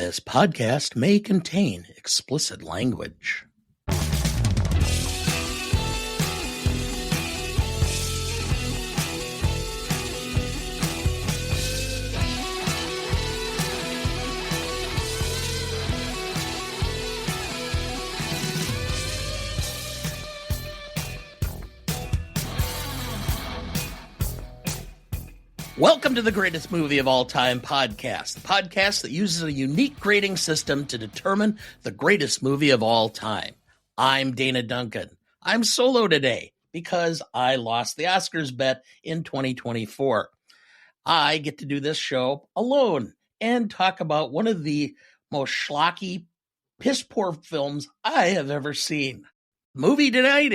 This podcast may contain explicit language. Welcome to the Greatest Movie of All Time podcast, the podcast that uses a unique grading system to determine the greatest movie of all time. I'm Duncan. I'm solo today because I lost the Oscars bet in 2024. I get to do this show alone and talk about one of the most schlocky, piss-poor films I have ever seen. Movie today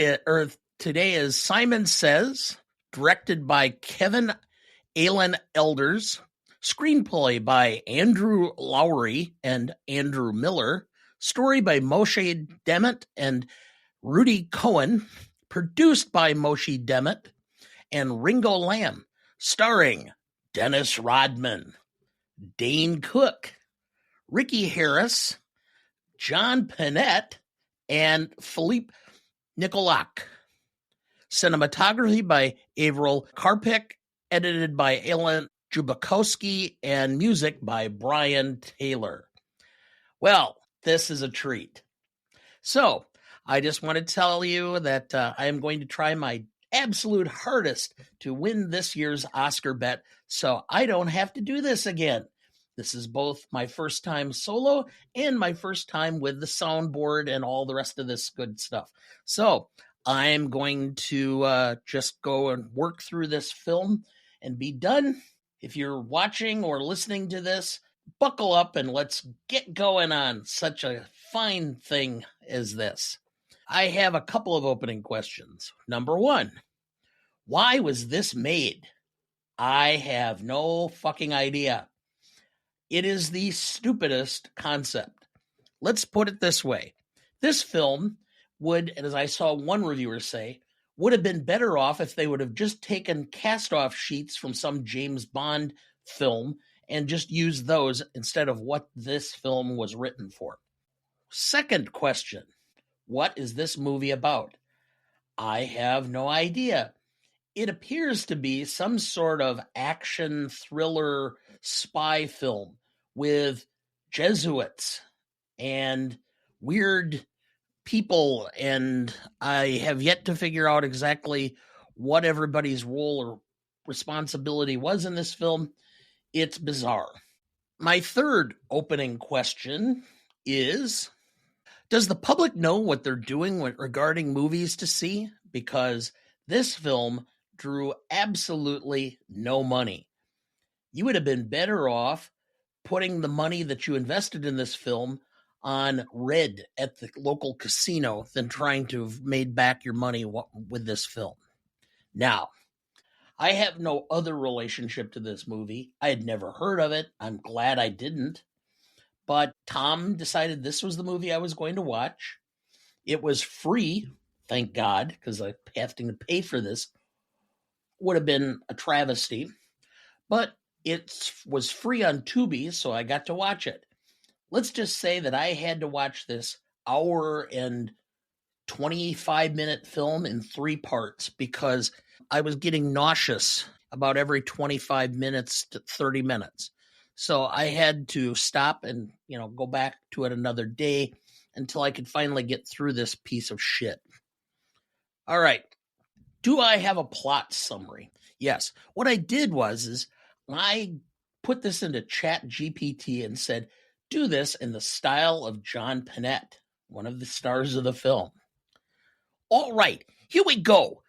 is Simon Says, directed by Kevin Alan Elders, screenplay by Andrew Lowry and Andrew Miller, story by Moshe Demet and Rudy Cohen, produced by Moshe Demet and Ringo Lam, starring Dennis Rodman, Dane Cook, Ricky Harris, John Panette, and Philippe Nicolak. Cinematography by Avril Karpik, edited by Alan Jubakowski, and music by Brian Taylor. Well, this is a treat. So, I just want to tell you that I am going to try my absolute hardest to win this year's Oscar bet, so I don't have to do this again. This is both my first time solo and my first time with the soundboard and all the rest of this good stuff. So, I'm going to just go and work through this film and be done. If you're watching or listening to this, buckle up and let's get going on such a fine thing as this. I have a couple of opening questions. Number one, why was this made? I have no fucking idea. It is the stupidest concept. Let's put it this way. This film would, as I saw one reviewer say, would have been better off if they would have just taken cast-off sheets from some James Bond film and just used those instead of what this film was written for. Second question, what is this movie about? I have no idea. It appears to be some sort of action thriller spy film with Jesuits and weird people, and I have yet to figure out exactly what everybody's role or responsibility was in this film. It's bizarre. My third opening question is, does the public know what they're doing regarding movies to see? Because this film drew absolutely no money. You would have been better off putting the money that you invested in this film on red at the local casino than trying to have made back your money with this film. Now, I have no other relationship to this movie. I had never heard of it. I'm glad I didn't. But Tom decided this was the movie I was going to watch. It was free, thank God, because having to pay for this would have been a travesty. But it was free on Tubi, so I got to watch it. Let's just say that I had to watch this hour and 25-minute film in 3 parts because I was getting nauseous about every 25 minutes to 30 minutes. So I had to stop and, go back to it another day until I could finally get through this piece of shit. All right. Do I have a plot summary? Yes. What I did was I put this into Chat GPT and said, do this in the style of John Panette, one of the stars of the film. All right, here we go.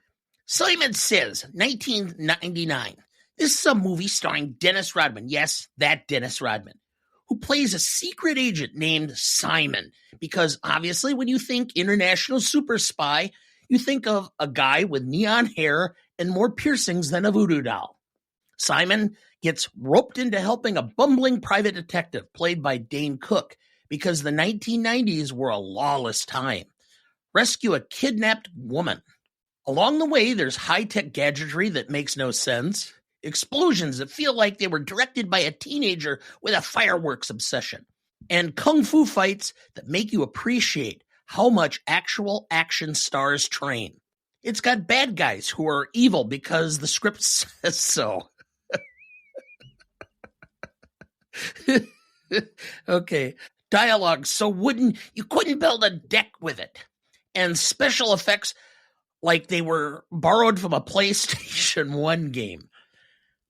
Simon Says, 1999. This is a movie starring Dennis Rodman. Yes, that Dennis Rodman, who plays a secret agent named Simon. Because obviously when you think international super spy, you think of a guy with neon hair and more piercings than a voodoo doll. Simon gets roped into helping a bumbling private detective played by Dane Cook because the 1990s were a lawless time. Rescue a kidnapped woman. Along the way, there's high-tech gadgetry that makes no sense, explosions that feel like they were directed by a teenager with a fireworks obsession, and kung fu fights that make you appreciate how much actual action stars train. It's got bad guys who are evil because the script says so. Okay. Dialogue so wooden you couldn't build a deck with it. And special effects like they were borrowed from a PlayStation 1 game.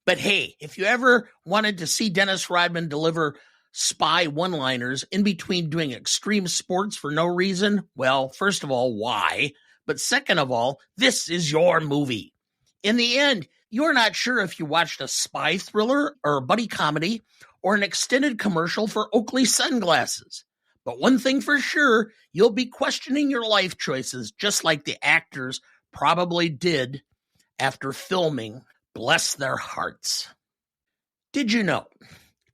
But hey, if you ever wanted to see Dennis Rodman deliver spy one-liners in between doing extreme sports for no reason, well, first of all, why? But second of all, this is your movie. In the end, you're not sure if you watched a spy thriller or a buddy comedy or an extended commercial for Oakley sunglasses. But one thing for sure, you'll be questioning your life choices just like the actors probably did after filming Bless Their Hearts. Did you know?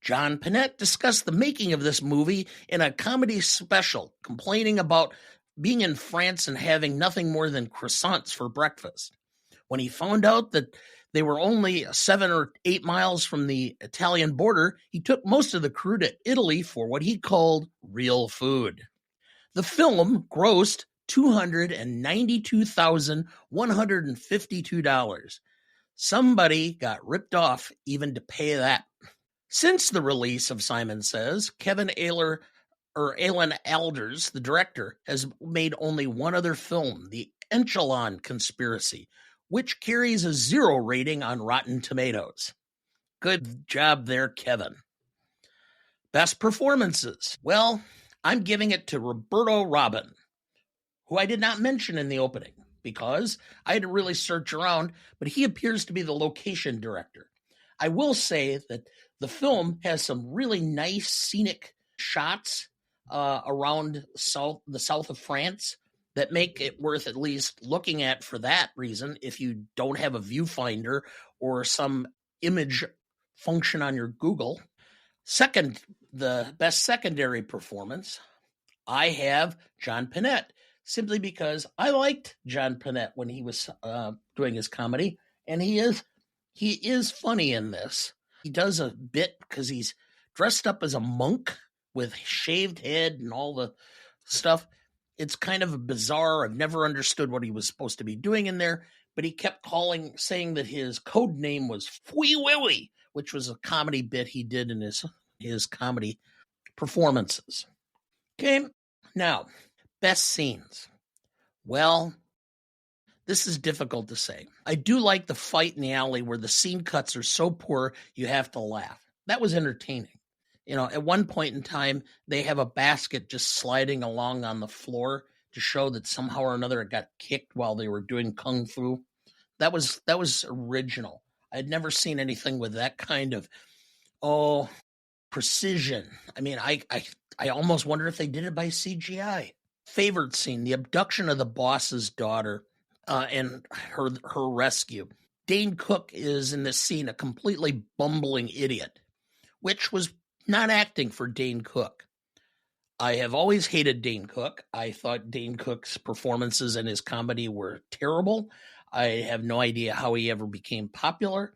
John Panette discussed the making of this movie in a comedy special, complaining about being in France and having nothing more than croissants for breakfast. When he found out that they were only 7 or 8 miles from the Italian border, he took most of the crew to Italy for what he called real food. The film grossed $292,152. Somebody got ripped off even to pay that. Since the release of Simon Says, Alan Alders, the director, has made only one other film, The Enchilon Conspiracy, which carries a 0 rating on Rotten Tomatoes. Good job there, Kevin. Best performances. Well, I'm giving it to Roberto Robin, who I did not mention in the opening because I had to really search around, but he appears to be the location director. I will say that the film has some really nice scenic shots around the south of France that make it worth at least looking at for that reason if you don't have a viewfinder or some image function on your Google. Second, the best secondary performance, I have John Panette, simply because I liked John Panette when he was doing his comedy, and he is funny in this. He does a bit because he's dressed up as a monk with shaved head and all the stuff. It's kind of bizarre. I've never understood what he was supposed to be doing in there, but he kept saying that his code name was Fwee Willy, which was a comedy bit he did in his comedy performances. Okay, now, best scenes. Well, this is difficult to say. I do like the fight in the alley where the scene cuts are so poor you have to laugh. That was entertaining. At one point in time, they have a basket just sliding along on the floor to show that somehow or another it got kicked while they were doing kung fu. That was original. I'd never seen anything with that kind of precision. I mean, I almost wonder if they did it by CGI. Favorite scene: the abduction of the boss's daughter and her rescue. Dane Cook is in this scene a completely bumbling idiot, which was not acting for Dane Cook. I have always hated Dane Cook. I thought Dane Cook's performances and his comedy were terrible. I have no idea how he ever became popular.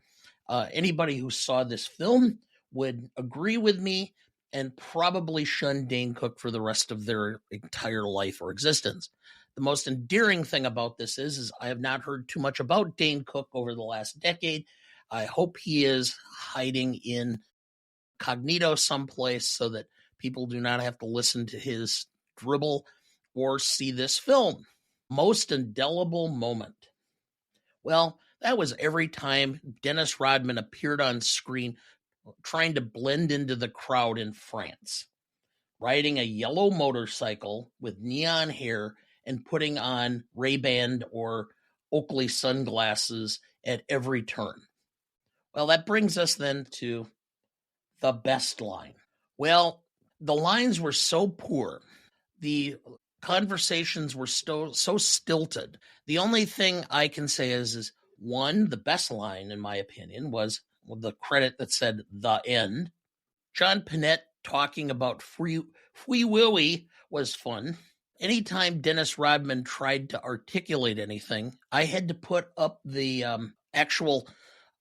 Anybody who saw this film would agree with me and probably shun Dane Cook for the rest of their entire life or existence. The most endearing thing about this is I have not heard too much about Dane Cook over the last decade. I hope he is hiding in cognito someplace so that people do not have to listen to his dribble or see this film. Most indelible moment. Well, that was every time Dennis Rodman appeared on screen trying to blend into the crowd in France, riding a yellow motorcycle with neon hair and putting on Ray-Ban or Oakley sunglasses at every turn. Well, that brings us then to the best line. Well, the lines were so poor. The conversations were so stilted. The only thing I can say is one, the best line, in my opinion, was the credit that said "the end." John Panette talking about Free Willy was fun. Anytime Dennis Rodman tried to articulate anything, I had to put up the actual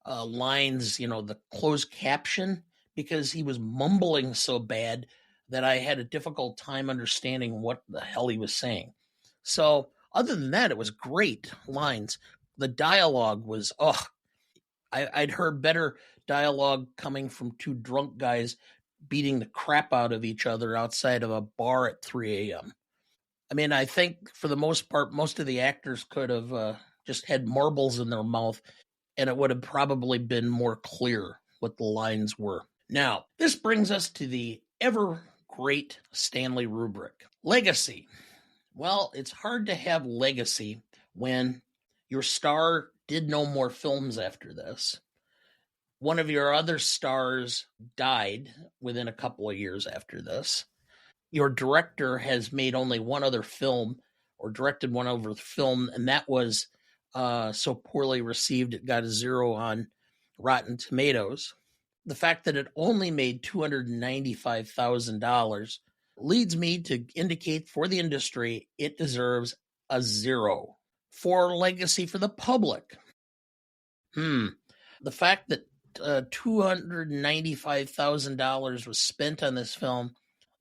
lines, the closed caption, because he was mumbling so bad that I had a difficult time understanding what the hell he was saying. So other than that, it was great lines. The dialogue was, I'd heard better dialogue coming from two drunk guys beating the crap out of each other outside of a bar at 3 a.m. I mean, I think for the most part, most of the actors could have just had marbles in their mouth, and it would have probably been more clear what the lines were. Now, this brings us to the ever great Stanley rubric. Legacy. Well, it's hard to have legacy when your star did no more films after this. One of your other stars died within a couple of years after this. Your director has made only one other film or directed one other film, and that was so poorly received it got a 0 on Rotten Tomatoes. The fact that it only made $295,000 leads me to indicate for the industry it deserves a 0. For legacy for the public, the fact that $295,000 was spent on this film,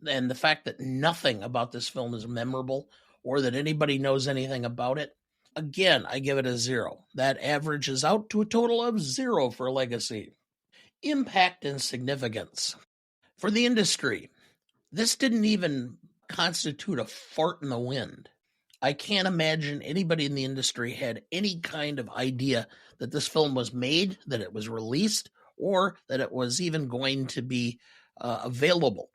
and the fact that nothing about this film is memorable or that anybody knows anything about it, again, I give it a 0. That averages out to a total of 0 for legacy. Impact and significance. For the industry, this didn't even constitute a fart in the wind. I can't imagine anybody in the industry had any kind of idea that this film was made, that it was released, or that it was even going to be available.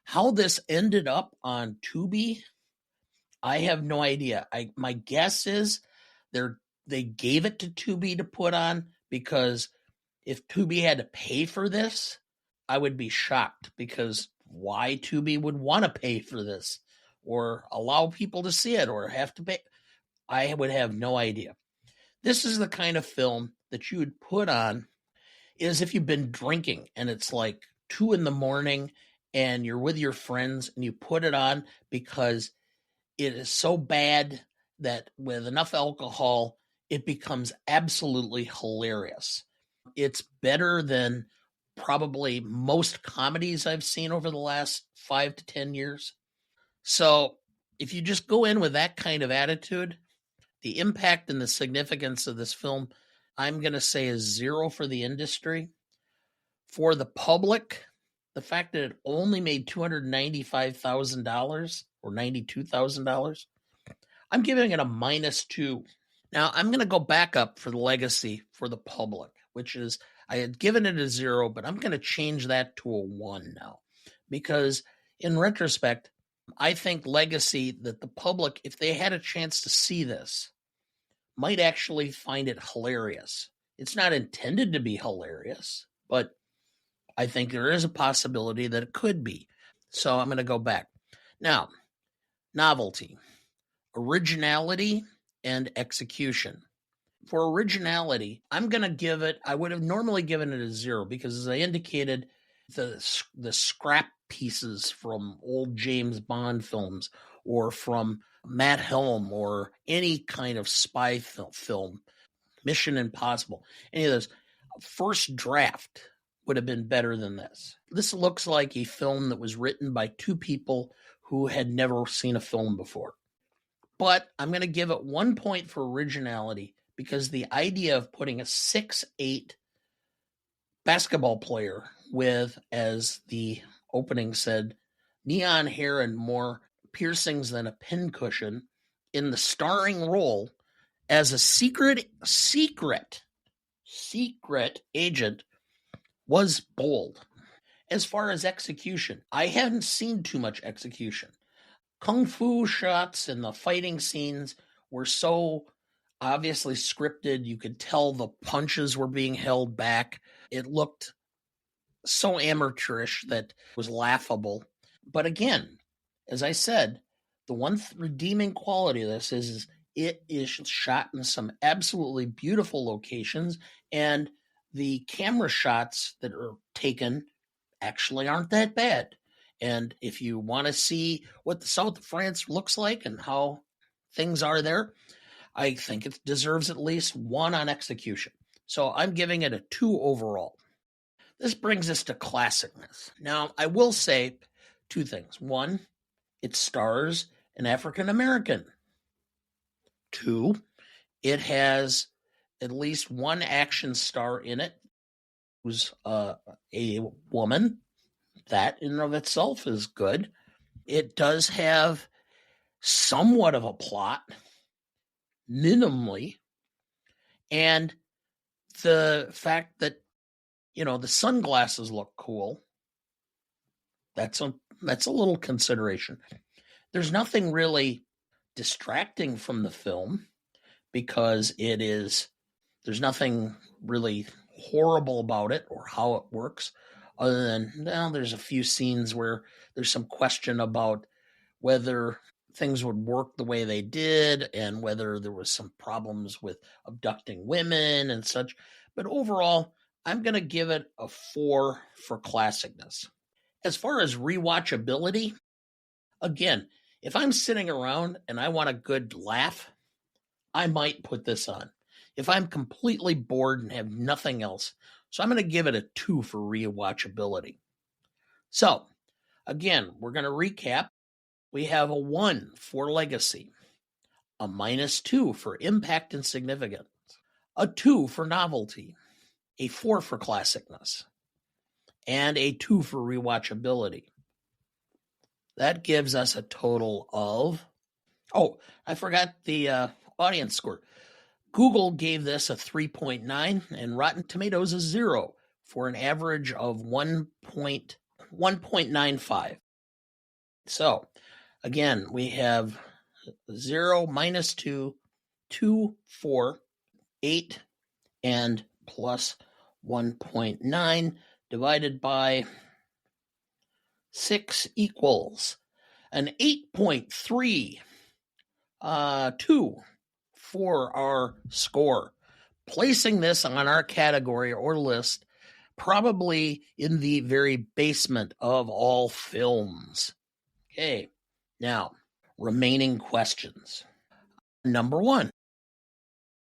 How this ended up on Tubi, I have no idea. My guess is they gave it to Tubi to put on, because if Tubi had to pay for this, I would be shocked, because why Tubi would want to pay for this or allow people to see it or have to pay? I would have no idea. This is the kind of film that you would put on is if you've been drinking and it's like 2 a.m. and you're with your friends and you put it on because it is so bad that with enough alcohol, it becomes absolutely hilarious. It's better than probably most comedies I've seen over the last 5 to 10 years. So if you just go in with that kind of attitude, the impact and the significance of this film, I'm going to say is 0 for the industry. For the public, the fact that it only made $295,000 or $92,000, I'm giving it a -2. Now, I'm going to go back up for the legacy for the public, which is I had given it a 0, but I'm going to change that to a 1 now. Because in retrospect, I think legacy that the public, if they had a chance to see this, might actually find it hilarious. It's not intended to be hilarious, but I think there is a possibility that it could be. So I'm going to go back. Now, novelty, originality, and execution. For originality, I'm going to give it, I would have normally given it a 0 because, as I indicated, the scrap pieces from old James Bond films or from Matt Helm or any kind of spy film, Mission Impossible, any of those, first draft would have been better than this. This looks like a film that was written by 2 people who had never seen a film before. But I'm going to give it 1 point for originality because the idea of putting a 6'8" basketball player with, as the opening said, neon hair and more piercings than a pincushion in the starring role as a secret agent was bold. As far as execution, I haven't seen too much execution. Kung fu shots and the fighting scenes were so obviously scripted. You could tell the punches were being held back. It looked so amateurish that it was laughable. But again, as I said, the one redeeming quality of this is it is shot in some absolutely beautiful locations, and the camera shots that are taken actually aren't that bad. And if you want to see what the south of France looks like and how things are there, I think it deserves at least 1 on execution. So I'm giving it a 2 overall. This brings us to classicness. Now, I will say two things. One, it stars an African American. Two, it has at least one action star in it who's a woman. That in and of itself is good. It does have somewhat of a plot, minimally, and the fact that the sunglasses look cool. That's a little consideration. There's nothing really distracting from the film because there's nothing really horrible about it or how it works, other than there's a few scenes where there's some question about whether things would work the way they did and whether there was some problems with abducting women and such. But overall, I'm going to give it a 4 for classicness. As far as rewatchability, again, if I'm sitting around and I want a good laugh, I might put this on. If I'm completely bored and have nothing else, so I'm going to give it a 2 for rewatchability. So, again, we're going to recap. We have a 1 for legacy, a -2 for impact and significance, a 2 for novelty, a 4 for classicness, and a 2 for rewatchability. That gives us a total of... Oh, I forgot the audience score. Google gave this a 3.9 and Rotten Tomatoes a 0 for an average of 1.95. So, again, we have 0, -2, 2, 4, 8, and plus 1.9 divided by 6 equals an 8.3. 2 for our score, placing this on our category or list probably in the very basement of all films. Okay, now, remaining questions. Number 1,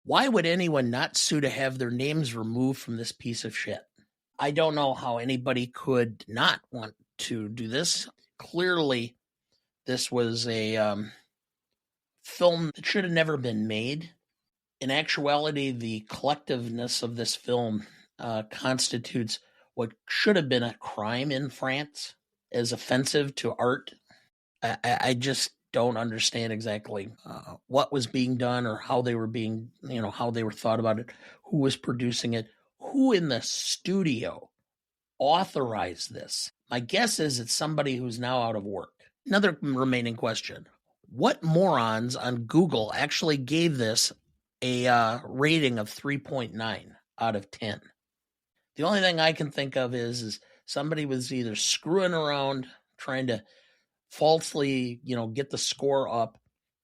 why would anyone not sue to have their names removed from this piece of shit? I don't know how anybody could not want to do this. Clearly, this was a film that should have never been made. In actuality, the collectiveness of this film constitutes what should have been a crime in France, as offensive to art. I just don't understand exactly what was being done or how they were being, how they were thought about it, who was producing it, who in the studio authorized this. My guess is it's somebody who's now out of work. Another remaining question. What morons on Google actually gave this a rating of 3.9 out of 10? The only thing I can think of is somebody was either screwing around, trying to falsely, get the score up,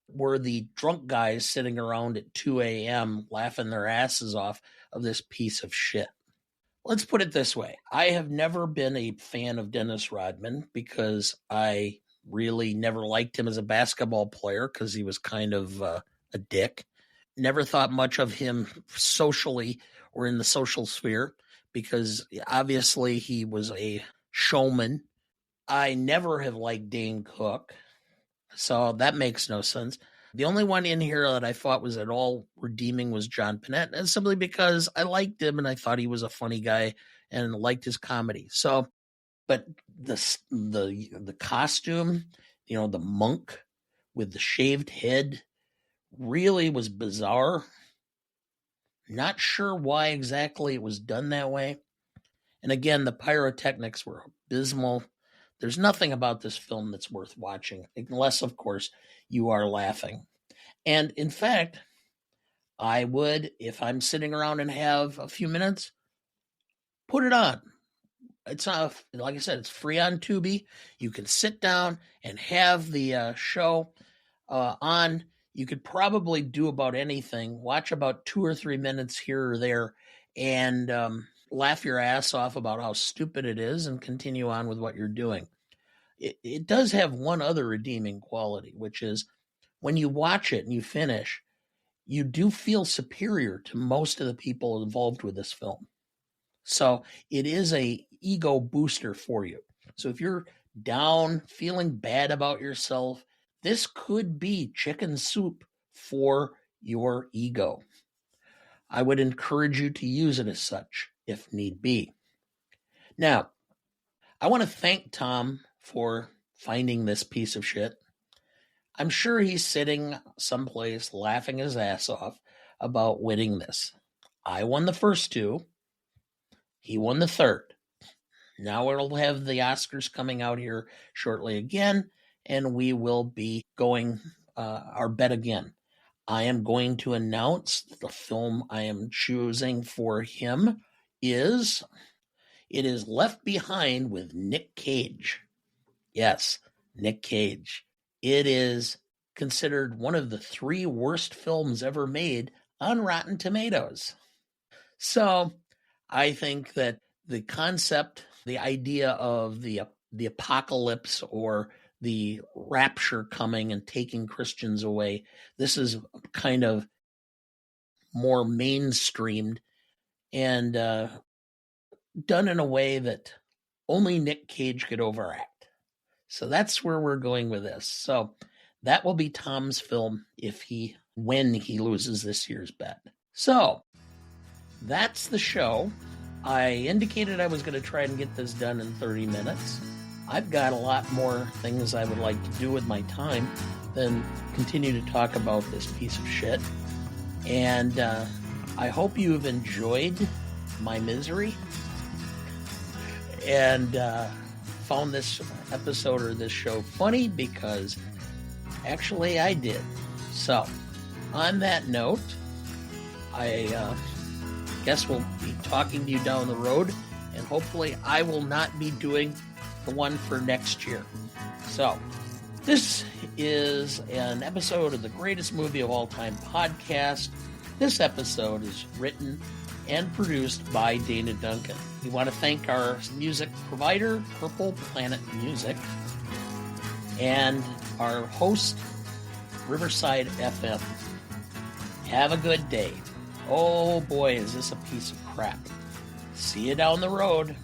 were the drunk guys sitting around at 2 a.m. laughing their asses off of this piece of shit. Let's put it this way. I have never been a fan of Dennis Rodman because I really never liked him as a basketball player because he was kind of a dick. Never thought much of him socially or in the social sphere because obviously he was a showman. I never have liked Dane Cook, so that makes no sense. The only one in here that I thought was at all redeeming was John Panette, and simply because I liked him and I thought he was a funny guy and liked his comedy. So, but the costume, the monk with the shaved head really was bizarre. Not sure why exactly it was done that way. And again, the pyrotechnics were abysmal. There's nothing about this film that's worth watching, unless, of course, you are laughing. And in fact, I would, if I'm sitting around and have a few minutes, put it on. It's not, like I said, it's free on Tubi. You can sit down and have the show on. You could probably do about anything, watch about 2 or 3 minutes here or there, and laugh your ass off about how stupid it is and continue on with what you're doing. It does have one other redeeming quality, which is when you watch it and you finish, you do feel superior to most of the people involved with this film. So it is a ego booster for you. So if you're down, feeling bad about yourself, this could be chicken soup for your ego. I would encourage you to use it as such, if need be. Now, I want to thank Tom for finding this piece of shit. I'm sure he's sitting someplace laughing his ass off about winning this. I won the first two. He won the third. Now we'll have the Oscars coming out here shortly again, and we will be going our bet again. I am going to announce the film I am choosing for him is Left Behind with Nick Cage. Yes, Nick Cage. It is considered one of the 3 worst films ever made on Rotten Tomatoes. So I think that the concept, the idea of the apocalypse or the rapture coming and taking Christians away, this is kind of more mainstreamed and done in a way that only Nick Cage could overact. So that's where we're going with this. So that will be Tom's film when he loses this year's bet. So that's the show. I indicated I was going to try and get this done in 30 minutes. I've got a lot more things I would like to do with my time than continue to talk about this piece of shit. And I hope you have enjoyed my misery and found this episode or this show funny, because actually I did. So on that note, I guess we'll be talking to you down the road, and hopefully I will not be doing the one for next year. So this is an episode of the Greatest Movie of All Time podcast. This episode is written and produced by Dana Duncan. We want to thank our music provider, Purple Planet Music, and our host, Riverside FM. Have a good day. Oh boy, is this a piece of crap. See you down the road.